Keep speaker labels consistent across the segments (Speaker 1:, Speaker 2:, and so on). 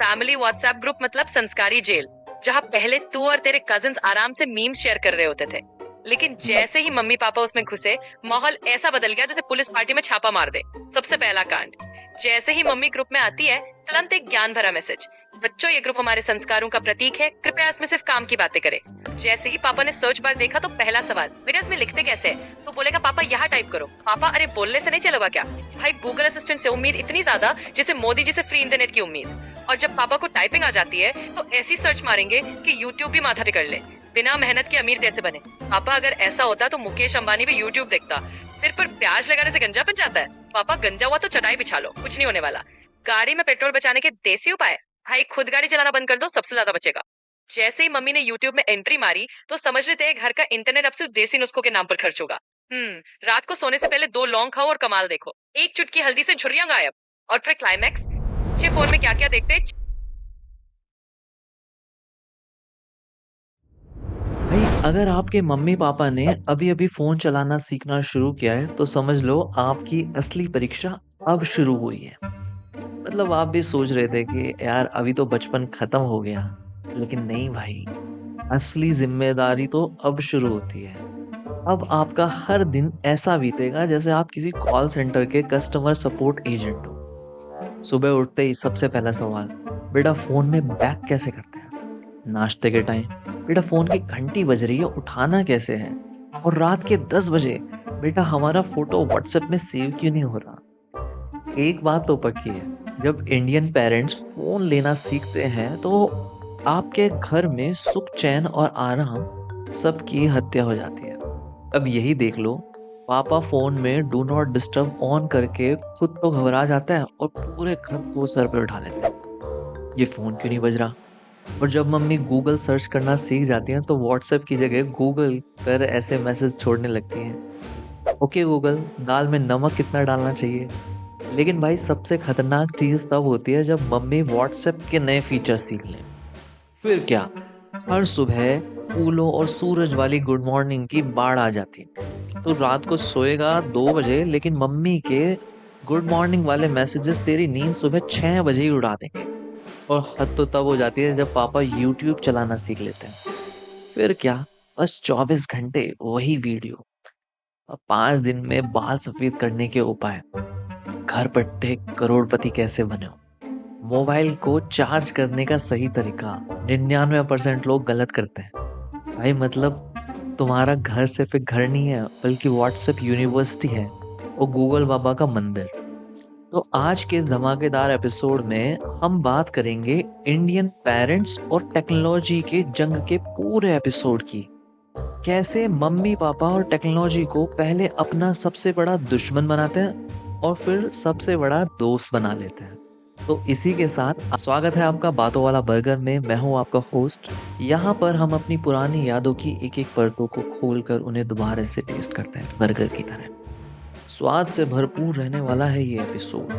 Speaker 1: Family WhatsApp group मतलब संस्कारी jail, जहाँ पहले तू और तेरे कजिन्स आराम से मीम शेयर कर रहे होते थे, लेकिन जैसे ही मम्मी पापा उसमें घुसे माहौल ऐसा बदल गया जैसे पुलिस पार्टी में छापा मार दे। सबसे पहला कांड, जैसे ही मम्मी ग्रुप में आती है तुरंत एक ज्ञान भरा मैसेज, बच्चों ये ग्रुप हमारे संस्कारों का प्रतीक है, कृपया इसमें सिर्फ काम की बातें करें। जैसे ही पापा ने सर्च बार देखा तो पहला सवाल, बेटा इसमें लिखते कैसे है? तो बोलेगा पापा यहाँ टाइप करो। पापा अरे बोलने से नहीं चलेगा क्या? भाई गूगल असिस्टेंट से उम्मीद इतनी ज्यादा जैसे मोदी जी से फ्री इंटरनेट की उम्मीद। और जब पापा को टाइपिंग आ जाती है तो ऐसी सर्च मारेंगे कि यूट्यूब भी माथा पकड़ ले, बिना मेहनत के अमीर कैसे बने। पापा अगर ऐसा होता तो मुकेश अंबानी भी यूट्यूब देखता। सिर पर प्याज लगाने से गंजा बन जाता है। पापा गंजा हुआ तो चटाई बिछा लो, कुछ नहीं होने वाला। गाड़ी में पेट्रोल बचाने के देसी उपाय, भाई खुद गाड़ी चलाना बंद कर दो, सबसे ज्यादा बचेगा। जैसे ही मम्मी ने यूट्यूब में एंट्री मारी तो समझ लेते हैं घर का इंटरनेट अब सिर्फ देसी नुस्खों के नाम पर खर्च होगा। रात को सोने से पहले 2 लौंग खाओ और कमाल देखो, एक चुटकी हल्दी से झुर्रियां गायब। और फिर क्लाइमैक्स, अच्छे फोन में क्या क्या देखते हैं।
Speaker 2: भाई अगर आपके मम्मी पापा ने अभी अभी फोन चलाना सीखना शुरू किया है तो समझ लो आपकी असली परीक्षा अब शुरू हुई है। मतलब आप भी सोच रहे थे कि यार अभी तो बचपन खत्म हो गया, लेकिन नहीं भाई, असली जिम्मेदारी तो अब शुरू होती है। अब आपका हर दिन ऐसा बीतेगा जैसे आप किसी कॉल सेंटर के कस्टमर सपोर्ट एजेंट हो। सुबह उठते ही सबसे पहला सवाल, बेटा फोन में बैक कैसे करते हैं? नाश्ते के टाइम, बेटा फोन की घंटी बज रही है, उठाना कैसे है? और रात के 10 बजे, बेटा हमारा फोटो व्हाट्सएप में सेव क्यों नहीं हो रहा? एक बात तो पक्की है, जब इंडियन पेरेंट्स फोन लेना सीखते हैं तो आपके घर में सुख चैन और आराम सबकी हत्या हो जाती है। अब यही देख लो, पापा फोन में डू नॉट डिस्टर्ब ऑन करके खुद तो घबरा जाता है और पूरे घर को सर पे उठा लेते हैं, ये फोन क्यों नहीं बज रहा? और जब मम्मी गूगल सर्च करना सीख जाती हैं तो व्हाट्सएप की जगह गूगल पर ऐसे मैसेज छोड़ने लगती हैं, ओके गूगल, दाल में नमक कितना डालना चाहिए? लेकिन भाई सबसे खतरनाक चीज तब होती है जब मम्मी व्हाट्सएप के नए फीचर सीख लें। फिर क्या, हर सुबह फूलों और सूरज वाली गुड मॉर्निंग की बाढ़ आ जाती। तो रात को सोएगा 2 बजे, लेकिन मम्मी के गुड मॉर्निंग वाले मैसेजेस तेरी नींद सुबह 6 बजे ही उड़ा देंगे। और हद तो तब हो जाती है जब पापा यूट्यूब चलाना सीख लेते हैं। फिर क्या, बस 24 घंटे वही वीडियो। अब 5 दिन में बाल सफेद करने के उपाय, घर पट्टे करोड़पति कैसे बने हो, मोबाइल को चार्ज करने का सही तरीका, 99% लोग गलत करते हैं। भाई मतलब तुम्हारा घर सिर्फ एक घर नहीं है, बल्कि व्हाट्सएप यूनिवर्सिटी है और गूगल बाबा का मंदिर। तो आज के इस धमाकेदार एपिसोड में हम बात करेंगे इंडियन पेरेंट्स और टेक्नोलॉजी के जंग के पूरे एपिसोड की। कैसे मम्मी पापा और टेक्नोलॉजी को पहले अपना सबसे बड़ा दुश्मन बनाते हैं और फिर सबसे बड़ा दोस्त बना लेते हैं। तो इसी के साथ स्वागत है आपका बातों वाला बर्गर में। मैं हूं आपका होस्ट। यहाँ पर हम अपनी पुरानी यादों की एक एक परतों को खोलकर उन्हें दोबारा से टेस्ट करते हैं, बर्गर की तरह। स्वाद से भरपूर रहने वाला है ये एपिसोड।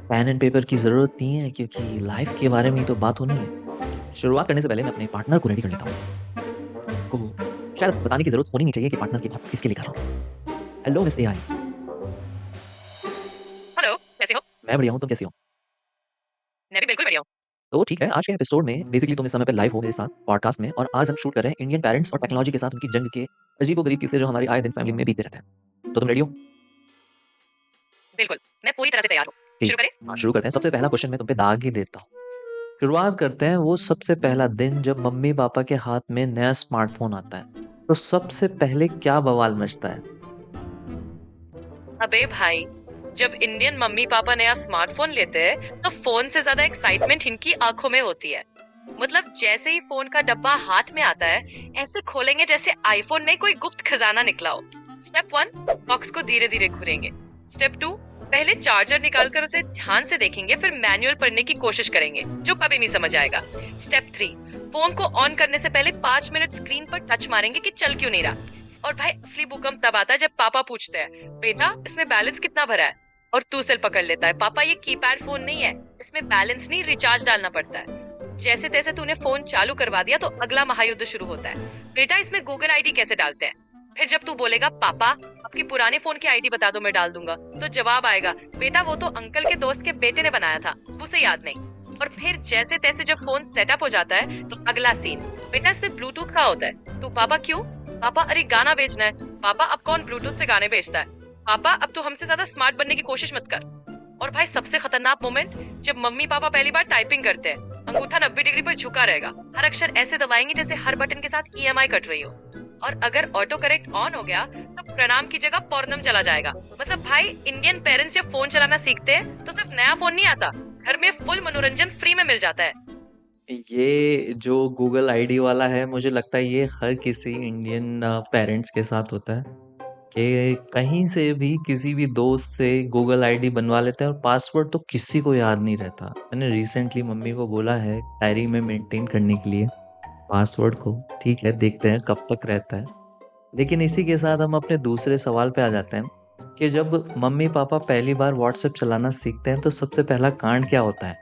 Speaker 2: पेन एंड पेपर की जरूरत नहीं है क्योंकि लाइफ के बारे में ही तो बात होनी है। शुरुआत करने से पहले मैं अपने पार्टनर को रेडी कर लेता हूँ। को शायद बताने की जरूरत होनी नहीं चाहिए कि पार्टनर की बात किसके लिए कर रहा हूँ। Hello miss AI.
Speaker 1: हेलो, कैसे हो?
Speaker 2: मैं बढ़िया हूँ, तुम कैसी हो?
Speaker 1: मैं भी बिल्कुल बढ़िया हूँ।
Speaker 2: तो ठीक है, आज के एपिसोड में बेसिकली तुम इस समय पे लाइव हो मेरे साथ पॉडकास्ट में, और आज हम शूट कर रहे हैं इंडियन पेरेंट्स और टेक्नोलॉजी के साथ उनकी जंग के अजीबोगरीब किस्से जो हमारी आए दिन फैमिली में बीते रहते हैं। तो तुम रेडी हो?
Speaker 1: बिल्कुल, मैं पूरी तरह से तैयार हूँ।
Speaker 2: ठीक,
Speaker 1: शुरू करें?
Speaker 2: हाँ शुरू करते हैं। सबसे पहला क्वेश्चन मैं तुम पे दाग ही देता हूँ। शुरुआत करते हैं वो सबसे पहला दिन जब मम्मी पापा के हाथ में नया स्मार्टफोन आता है। तो सबसे पहले क्या बवाल मचता है?
Speaker 1: अबे भाई, जब इंडियन मम्मी पापा नया स्मार्टफोन लेते हैं तो फोन से ज्यादा एक्साइटमेंट इनकी आंखों में होती है। मतलब जैसे ही फोन का डब्बा हाथ में आता है ऐसे खोलेंगे जैसे आईफोन नहीं कोई गुप्त खजाना निकला हो। स्टेप 1, बॉक्स को धीरे धीरे घुरेंगे। स्टेप 2, पहले चार्जर निकालकर उसे ध्यान से देखेंगे, फिर मैनुअल पढ़ने की कोशिश करेंगे जो कभी नहीं समझ आएगा। स्टेप 3, फोन को ऑन करने से पहले 5 मिनट स्क्रीन पर टच मारेंगे कि चल क्यों नहीं रहा। और भाई असली भूकंप तब आता है जब पापा पूछते हैं, बेटा इसमें बैलेंस कितना भरा है? और तू सिर पकड़ लेता है, पापा ये कीपैड फोन नहीं है, इसमें बैलेंस नहीं रिचार्ज डालना पड़ता है। जैसे तैसे तूने फोन चालू करवा दिया तो अगला महायुद्ध शुरू होता है, बेटा इसमें गूगल आईडी कैसे डालते हैं? फिर जब तू बोलेगा पापा आपके पुराने फोन की आईडी बता दो मैं डाल दूंगा, तो जवाब आएगा, बेटा वो तो अंकल के दोस्त के बेटे ने बनाया था, उसे याद नहीं। और फिर जैसे तैसे जब फोन सेटअप हो जाता है तो अगला सीन, बेटा इसमें ब्लूटूथ कहाँ होता है? तू पापा क्यों? पापा अरे गाना भेजना है। पापा अब कौन ब्लूटूथ से गाने भेजता है? पापा अब तू हमसे ज्यादा स्मार्ट बनने की कोशिश मत कर। और भाई सबसे खतरनाक मोमेंट, जब मम्मी पापा पहली बार टाइपिंग करते हैं, अंगूठा 90 डिग्री पर झुका रहेगा, हर अक्षर ऐसे दबाएंगे जैसे हर बटन के साथ ईएमआई कट रही हो। और अगर ऑटो करेक्ट ऑन हो गया तो प्रणाम की जगह पोर्नम चला जाएगा। मतलब भाई इंडियन पेरेंट्स जब फोन चलाना सीखते हैं तो सिर्फ नया फोन नहीं आता, घर में फुल मनोरंजन फ्री में मिल जाता है।
Speaker 2: ये जो गूगल आईडी वाला है, मुझे लगता है ये हर किसी इंडियन पेरेंट्स के साथ होता है कि कहीं से भी किसी भी दोस्त से गूगल आईडी बनवा लेते हैं और पासवर्ड तो किसी को याद नहीं रहता। मैंने रिसेंटली मम्मी को बोला है डायरी में मेंटेन करने के लिए पासवर्ड को, ठीक है देखते हैं कब तक रहता है। लेकिन इसी के साथ हम अपने दूसरे सवाल पे आ जाते हैं कि जब मम्मी पापा पहली बार व्हाट्सएप चलाना सीखते हैं तो सबसे पहला कांड क्या होता है?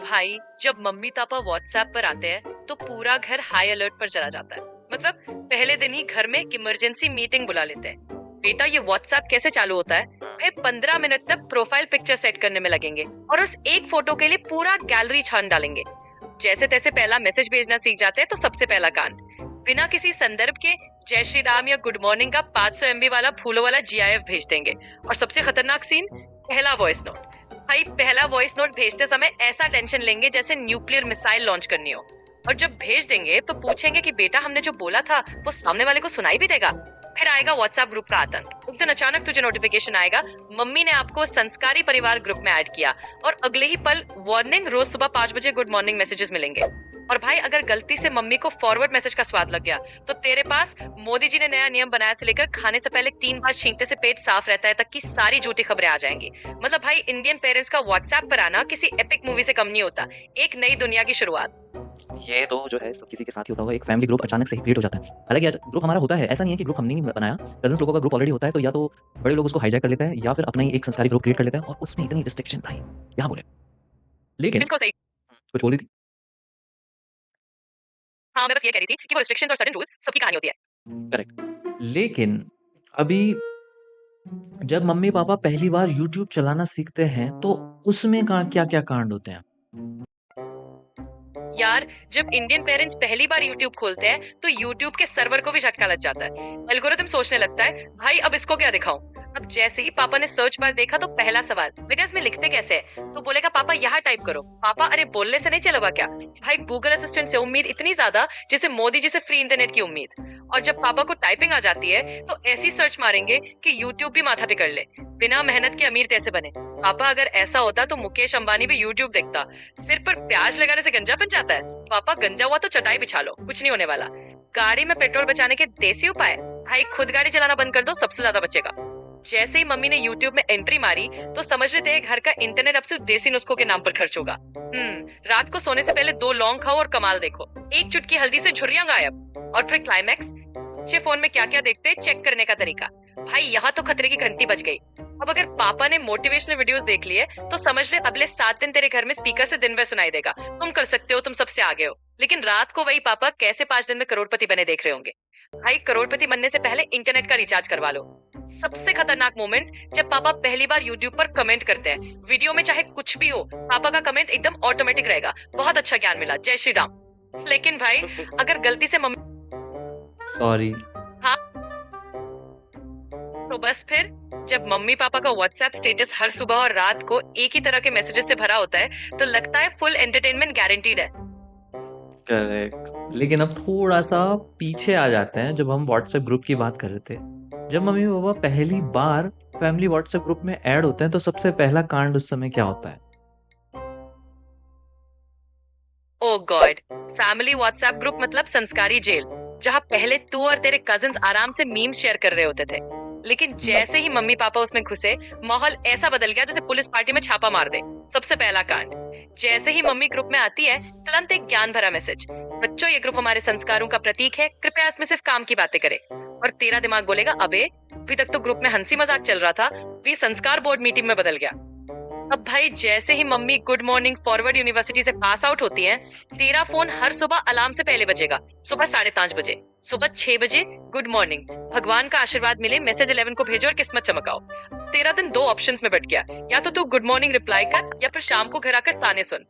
Speaker 1: भाई जब मम्मी पापा व्हाट्सएप पर आते हैं तो पूरा घर हाई अलर्ट पर चला जाता है। मतलब पहले दिन ही घर में एक इमरजेंसी मीटिंग बुला लेते हैं। बेटा ये व्हाट्सएप कैसे चालू होता है? फिर 15 मिनट तक प्रोफाइल पिक्चर सेट करने में लगेंगे और उस एक फोटो के लिए पूरा गैलरी छान डालेंगे। जैसे तैसे पहला मैसेज भेजना सीख जाते हैं तो सबसे पहला कांड, बिना किसी संदर्भ के जय श्री राम या गुड मॉर्निंग का 500 MB वाला फूलों वाला GIF भेज देंगे। और सबसे खतरनाक सीन, पहला वॉइस नोट। भाई पहला वॉइस नोट भेजते समय ऐसा टेंशन लेंगे जैसे न्यूक्लियर मिसाइल लॉन्च करनी हो। और जब भेज देंगे तो पूछेंगे कि बेटा हमने जो बोला था वो सामने वाले को सुनाई भी देगा? फिर आएगा व्हाट्सएप ग्रुप का आतंक। एक दिन अचानक तुझे नोटिफिकेशन आएगा, मम्मी ने आपको संस्कारी परिवार ग्रुप में ऐड किया, और अगले ही पल वार्निंग, रोज सुबह 5 बजे गुड मॉर्निंग मैसेजेस मिलेंगे। और भाई अगर गलती से मम्मी को फॉरवर्ड मैसेज का स्वाद लग गया तो तेरे पास मोदी जी ने नया नियम बनाया से लेकर खाने से पहले 3 बार छींकने से पेट साफ रहता है तक की सारी झूठी खबरें आ जाएंगी। मतलब भाई इंडियन पेरेंट्स का व्हाट्सएप पर आना किसी एपिक मूवी से कम नहीं होता, एक नई दुनिया की शुरुआत।
Speaker 2: ये तो जो है सब किसी के साथ ही होता होगा, एक फैमिली ग्रुप अचानक से ही क्रिएट हो जाता है। हालाँकि ग्रुप हमारा होता है, ऐसा नहीं है कि ग्रुप हमने नहीं बनाया। कज़िन्स लोगों का ग्रुप ऑलरेडी होता है, तो या तो बड़े लोग उसको हाईजैक कर लेते हैं या फिर अपना ही एक संस्कारी ग्रुप क्रिएट कर लेते हैं और उसमें इतनी रिस्ट्रिक्शन भाई, क्या बोले। लेकिन
Speaker 1: बिल्कुल सही।
Speaker 2: कुछ बोल रही थी?
Speaker 1: हाँ मैं बस ये कह रही थी कि वो रिस्ट्रिक्शंस और सडन रूल्स सबकी कहानी होती है।
Speaker 2: करेक्ट। लेकिन अभी जब मम्मी-पापा पहली बार यूट्यूब चलाना सीखते हैं, तो उसमें का क्या-क्या कांड होते हैं?
Speaker 1: यार जब इंडियन पेरेंट्स पहली बार YouTube खोलते हैं तो YouTube के सर्वर को भी झटका लग जाता है। एल्गोरिथम सोचने लगता है भाई अब इसको क्या दिखाऊं। अब जैसे ही पापा ने सर्च बार देखा तो पहला सवाल, बेटा इसमें लिखते कैसे है? तो बोलेगा पापा यहाँ टाइप करो। पापा अरे बोलने से नहीं चलेगा क्या? भाई गूगल असिस्टेंट से उम्मीद इतनी ज्यादा जैसे मोदी जी से फ्री इंटरनेट की उम्मीद। और जब पापा को टाइपिंग आ जाती है तो ऐसी सर्च मारेंगे कि YouTube भी माथा पकड़ ले। बिना मेहनत के अमीर कैसे बने? पापा अगर ऐसा होता तो मुकेश अंबानी भी YouTube देखता। सिर पर प्याज लगाने से गंजा बन जाता है? पापा गंजा हुआ तो चटाई बिछा लो, कुछ नहीं होने वाला। गाड़ी में पेट्रोल बचाने के देसी उपाय, भाई खुद गाड़ी चलाना बंद कर दो, सबसे ज्यादा बचेगा। जैसे ही मम्मी ने YouTube में एंट्री मारी तो समझ लेते हैं घर का इंटरनेट अब सिर्फ देसी नुस्खों के नाम पर खर्च होगा। रात को सोने से पहले 2 लौंग खाओ और कमाल देखो, एक चुटकी हल्दी से झुर्रियां गायब। और फिर क्लाइमैक्स, अच्छे फोन में क्या क्या देखते हैं चेक करने का तरीका। भाई यहाँ तो खतरे की घंटी बज गई। अब अगर पापा ने मोटिवेशनल वीडियोस देख लिए तो समझ ले अगले 7 दिन तेरे घर में स्पीकर से दिन भर सुनाई देगा, तुम कर सकते हो, तुम सबसे आगे हो। लेकिन रात को वही पापा कैसे 5 दिन में करोड़पति बने देख रहे होंगे। भाई करोड़पति बनने से पहले इंटरनेट का रिचार्ज करवा लो। सबसे खतरनाक मोमेंट, जब पापा पहली बार YouTube पर कमेंट करते हैं, वीडियो में चाहे कुछ भी हो पापा का कमेंट एकदम ऑटोमेटिक रहेगा, बहुत अच्छा ज्ञान मिला, जय श्री राम। लेकिन भाई अगर गलती से मम्मी
Speaker 2: सॉरी।
Speaker 1: हाँ तो बस फिर जब मम्मी पापा का व्हाट्सएप स्टेटस हर सुबह और रात को एक ही तरह के मैसेजेस से भरा होता है तो लगता है फुल एंटरटेनमेंट गारंटीड है।
Speaker 2: करेक्ट। लेकिन अब थोड़ा-सा पीछे आ जाते हैं जब हम व्हाट्सएप ग्रुप की बात कर रहे थे। जब मम्मी-पापा पहली बार फैमिली व्हाट्सएप ग्रुप में ऐड होते हैं तो सबसे पहला कांड उस समय क्या होता है?
Speaker 1: ओ गॉड, फैमिली व्हाट्सएप ग्रुप मतलब संस्कारी जेल, जहाँ पहले तू और तेरे कजिन्स आराम से मीम शेयर कर रहे होते थे। लेकिन जैसे ही मम्मी पापा उसमें घुसे माहौल ऐसा बदल गया जैसे पुलिस पार्टी में छापा मार दे। सबसे पहला कांड, जैसे ही मम्मी ग्रुप में आती है तुरंत एक ज्ञान भरा मैसेज, बच्चों ये ग्रुप हमारे संस्कारों का प्रतीक है, कृपया इसमें सिर्फ काम की बातें करें। और तेरा दिमाग बोलेगा अबे अभी तक तो ग्रुप में हंसी मजाक चल रहा था, भी संस्कार बोर्ड मीटिंग में बदल गया। अब भाई जैसे ही mummy good morning forward university से पास आउट होती है, तेरा फोन हर सुबह अलार्म से पहले बजेगा। सुबह 5:30 बजे, सुबह 6 बजे गुड मॉर्निंग, भगवान का आशीर्वाद मिले, मैसेज 11 को भेजो और किस्मत चमकाओ। तेरा दिन दो ऑप्शंस में बट गया, या तो तू गुड मॉर्निंग रिप्लाई कर या फिर शाम को घर आकर ताने सुन।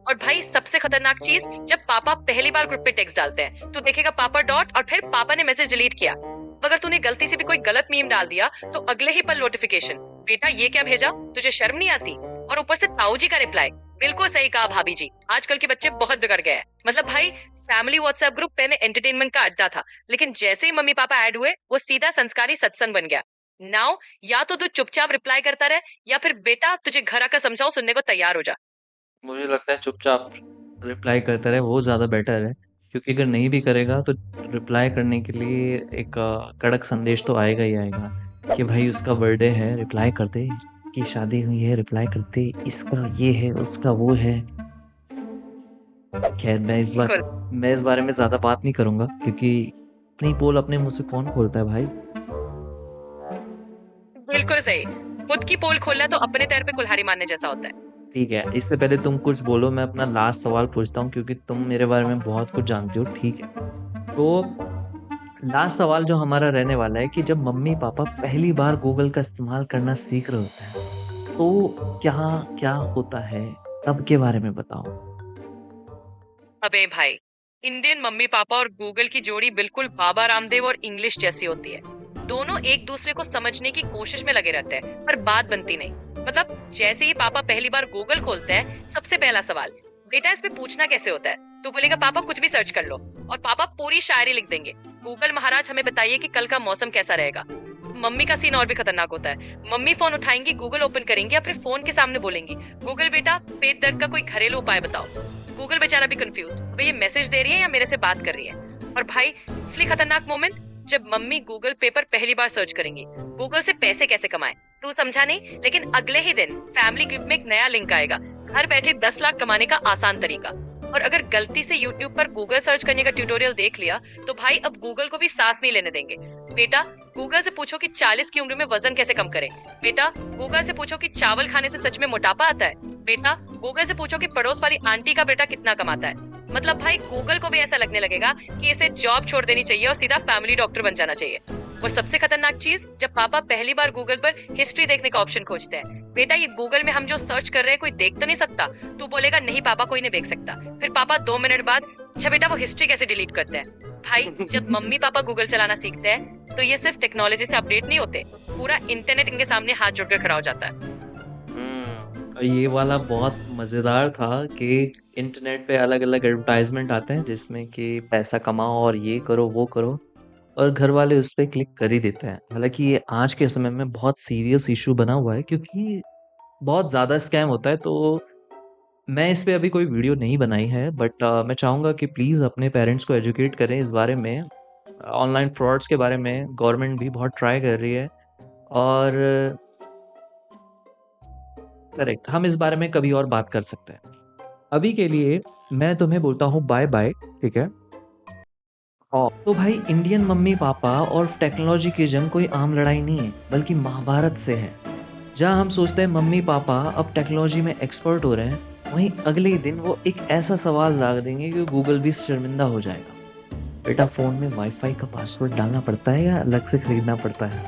Speaker 1: और भाई सबसे खतरनाक चीज, जब पापा पहली बार ग्रुप पे टेक्स्ट डालते हैं तू देखेगा पापा डॉट और फिर पापा ने मैसेज डिलीट किया। अगर तूने गलती से भी कोई गलत मीम डाल दिया तो अगले ही पल नोटिफिकेशन, बेटा ये क्या भेजा, तुझे शर्म नहीं आती। और ऊपर से ताऊ जी का रिप्लाई, बिल्कुल सही कहा भाभी जी, आजकल के बच्चे बहुत बिगड़ गए हैं। मतलब भाई फैमिली व्हाट्सएप ग्रुप पहले एंटरटेनमेंट का अड्डा था, लेकिन जैसे ही मम्मी पापा ऐड हुए वो सीधा संस्कारी सत्संग बन गया। नाउ या तो तू चुपचाप रिप्लाई करता रहे या फिर बेटा तुझे घर आकर समझाओ सुनने को तैयार हो जा।
Speaker 2: मुझे लगता है चुपचाप रिप्लाई करता रहे वो ज़्यादा बेटर है, क्योंकि अगर नहीं भी करेगा तो रिप्लाई करने के लिए एक कड़क संदेश तो आएगा ही आएगा कि भाई उसका बर्थडे है रिप्लाई कर दे, कि शादी हुई है रिप्लाई कर दे, इसका ये है उसका वो है। खैर
Speaker 1: बिल्कुल
Speaker 2: मैं इस बारे में ज़्यादा बात नहीं करूँगा, क्योंकि अपनी पोल अपने मुँह से कौन खोलता है भाई।
Speaker 1: बिल्कुल सही, खुद की पोल खोलना तो अपने पैर पे कुल्हाड़ी मारने जैसा होता है।
Speaker 2: ठीक है, इससे पहले तुम कुछ बोलो, मैं अपना लास्ट सवाल पूछता हूँ, क्योंकि तुम मेरे बारे में बहुत कुछ जानती हो, ठीक है। तो लास्ट सवाल जो हमारा रहने वाला है कि जब मम्मी पापा पहली बार गूगल का इस्तेमाल करना सीख रहे होते हैं तो क्या क्या होता है, तब के बारे में बताओ।
Speaker 1: अबे भाई, इंडियन मम्मी पापा और गूगल की जोड़ी बिल्कुल बाबा रामदेव और इंग्लिश जैसी होती है। दोनों एक दूसरे को समझने की कोशिश में लगे रहते हैं पर बात बनती नहीं। मतलब जैसे ही पापा पहली बार गूगल खोलते हैं, सबसे पहला सवाल, बेटा इस पे पूछना कैसे होता है। तू बोलेगा पापा कुछ भी सर्च कर लो, और पापा पूरी शायरी लिख देंगे, गूगल महाराज हमें बताइए कि कल का मौसम कैसा रहेगा। मम्मी का सीन और भी खतरनाक होता है। मम्मी फोन उठाएंगी, गूगल ओपन करेंगी, अपने फोन के सामने बोलेंगी, गूगल बेटा पेट दर्द का कोई घरेलू उपाय बताओ। गूगल बेचारा भी कंफ्यूज्ड, भाई ये मैसेज दे रही है या मेरे से बात कर रही है। और भाई असली खतरनाक मोमेंट, जब मम्मी गूगल पे पर पहली बार सर्च करेंगी, गूगल से पैसे कैसे कमाएं। तू समझा नहीं, लेकिन अगले ही दिन फैमिली ग्रुप में एक नया लिंक आएगा, घर बैठे 10 लाख कमाने का आसान तरीका। और अगर गलती से यूट्यूब पर गूगल सर्च करने का ट्यूटोरियल देख लिया तो भाई अब गूगल को भी सांस नहीं लेने देंगे। बेटा गूगल से पूछो कि 40 की उम्र में वजन कैसे कम करें। बेटा गूगल से पूछो कि चावल खाने से सच में मोटापा आता है। बेटा गूगल से पूछो कि पड़ोस वाली आंटी का बेटा कितना कमाता है। मतलब भाई गूगल को भी ऐसा लगने लगेगा कि इसे जॉब छोड़ देनी चाहिए और सीधा फैमिली डॉक्टर बन जाना चाहिए। और सबसे खतरनाक चीज, जब पापा पहली बार गूगल पर हिस्ट्री देखने का ऑप्शन खोजते हैं, बेटा ये गूगल में हम जो सर्च कर रहे हैं कोई देख तो नहीं सकता। तू बोलेगा नहीं पापा कोई नहीं देख सकता। फिर पापा 2 मिनट बाद, अच्छा बेटा वो हिस्ट्री कैसे डिलीट करते हैं। भाई जब मम्मी पापा गूगल चलाना सीखते हैं तो ये सिर्फ टेक्नोलॉजी से अपडेट नहीं होते, पूरा इंटरनेट इनके सामने हाथ जोड़कर खड़ा हो जाता है।
Speaker 2: और ये वाला बहुत मज़ेदार था कि इंटरनेट पे अलग अलग एडवर्टाइजमेंट आते हैं जिसमें कि पैसा कमाओ और ये करो वो करो, और घर वाले उस पे क्लिक कर ही देते हैं। हालांकि ये आज के समय में बहुत सीरियस इशू बना हुआ है, क्योंकि बहुत ज़्यादा स्कैम होता है। तो मैं इस पे अभी कोई वीडियो नहीं बनाई है, बट मैं चाहूँगा कि प्लीज़ अपने पेरेंट्स को एजुकेट करें इस बारे में। ऑनलाइन फ्रॉड्स के बारे में गवर्नमेंट भी बहुत ट्राई कर रही है, और करेक्ट, हम इस बारे में कभी और बात कर सकते हैं। अभी के लिए मैं तुम्हें बोलता हूँ बाय बाय, ठीक है। और तो भाई इंडियन मम्मी पापा और टेक्नोलॉजी की जंग कोई आम लड़ाई नहीं है, बल्कि महाभारत से है। जहां हम सोचते हैं मम्मी पापा अब टेक्नोलॉजी में एक्सपर्ट हो रहे हैं, वहीं अगले ही दिन वो एक ऐसा सवाल दाग देंगे कि गूगल भी शर्मिंदा हो जाएगा। बेटा फोन में वाईफाई का पासवर्ड डालना पड़ता है या अलग से खरीदना पड़ता है।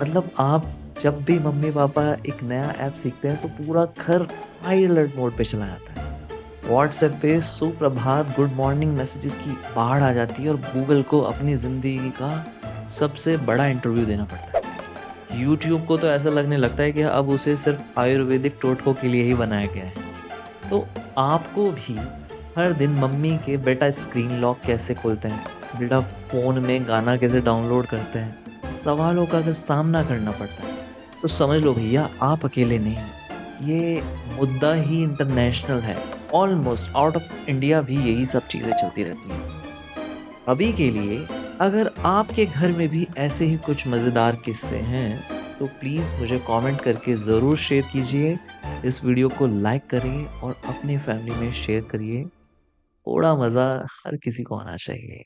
Speaker 2: मतलब आप जब भी मम्मी पापा एक नया ऐप सीखते हैं तो पूरा घर हाई अलर्ट मोड पे चला जाता है। व्हाट्सएप पे सुप्रभात गुड मॉर्निंग मैसेजेस की बाढ़ आ जाती है, और गूगल को अपनी ज़िंदगी का सबसे बड़ा इंटरव्यू देना पड़ता है। यूट्यूब को तो ऐसा लगने लगता है कि अब उसे सिर्फ आयुर्वेदिक टोटकों के लिए ही बनाया गया है। तो आपको भी हर दिन मम्मी के बेटा स्क्रीन लॉक कैसे खोलते हैं, बेटा फ़ोन में गाना कैसे डाउनलोड करते हैं, सवालों का अगर सामना करना पड़ता है, तो समझ लो भैया आप अकेले नहीं हैं। ये मुद्दा ही इंटरनेशनल है। ऑलमोस्ट आउट ऑफ इंडिया भी यही सब चीज़ें चलती रहती हैं। अभी के लिए अगर आपके घर में भी ऐसे ही कुछ मज़ेदार किस्से हैं तो प्लीज़ मुझे कमेंट करके ज़रूर शेयर कीजिए। इस वीडियो को लाइक करिए और अपनी फैमिली में शेयर करिए। थोड़ा मज़ा हर किसी को आना चाहिए।